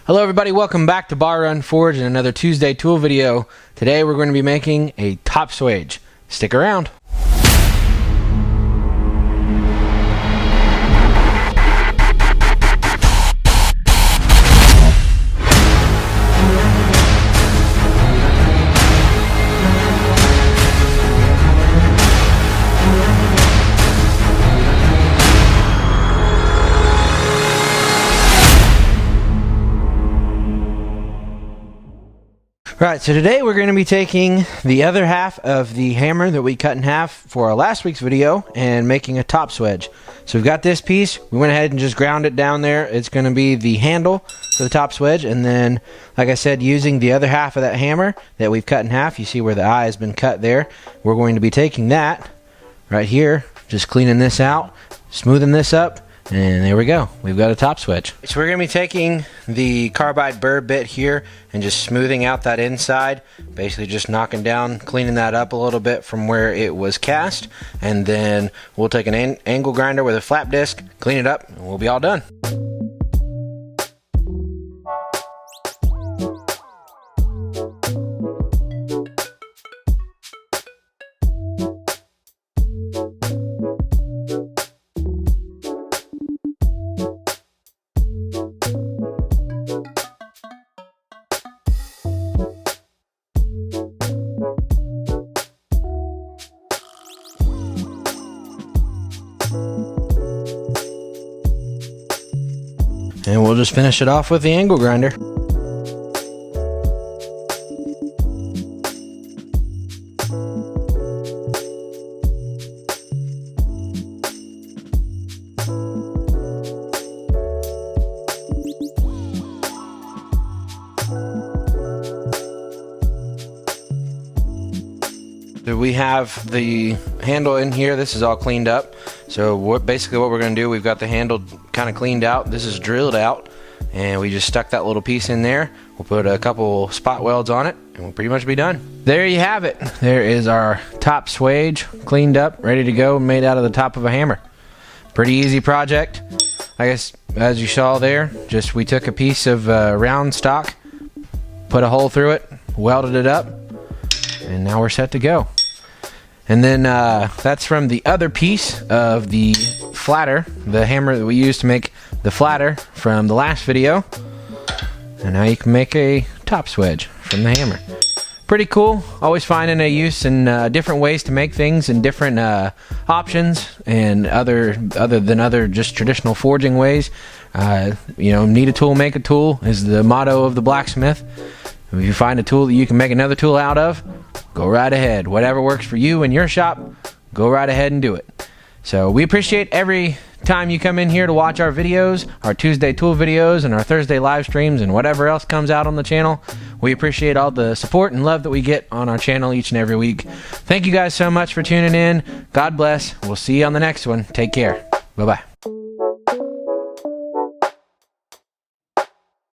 Hello everybody, welcome back to Bar Run Forge and another Tuesday tool video. Today we're going to be making a top swage. Stick around. Right, so today we're going to be taking the other half of the hammer that we cut in half for our last week's video and making a top swage. So we've got this piece, we went ahead and just ground it down there. It's going to be the handle for the top swage, and then, like I said, using the other half of that hammer that we've cut in half, you see where the eye has been cut there, we're going to be taking that right here, just cleaning this out, smoothing this up, and there we go. We've got a top swage. So we're going to be taking the carbide burr bit here and just smoothing out that inside. Basically just knocking down, cleaning that up a little bit from where it was cast. And then we'll take an angle grinder with a flap disc, clean it up, and we'll be all done. And we'll just finish it off with the angle grinder. So we have the handle in here. This is all cleaned up. So basically what we're going to do, we've got the handle kind of cleaned out. This is drilled out, and we just stuck that little piece in there. We'll put a couple spot welds on it, and we'll pretty much be done. There you have it. There is our top swage, cleaned up, ready to go, made out of the top of a hammer. Pretty easy project. I guess as you saw there, just we took a piece of round stock, put a hole through it, welded it up, and now we're set to go. And then that's from the other piece of the flatter, the hammer that we used to make the flatter from the last video. And now you can make a top swage from the hammer. Pretty cool. Always finding a use in different ways to make things and different options and other than other just traditional forging ways. You know, need a tool, make a tool is the motto of the blacksmith. If you find a tool that you can make another tool out of, go right ahead. Whatever works for you in your shop, go right ahead and do it. So we appreciate every time you come in here to watch our videos, our Tuesday tool videos and our Thursday live streams and whatever else comes out on the channel. We appreciate all the support and love that we get on our channel each and every week. Thank you guys so much for tuning in. God bless. We'll see you on the next one. Take care. Bye-bye.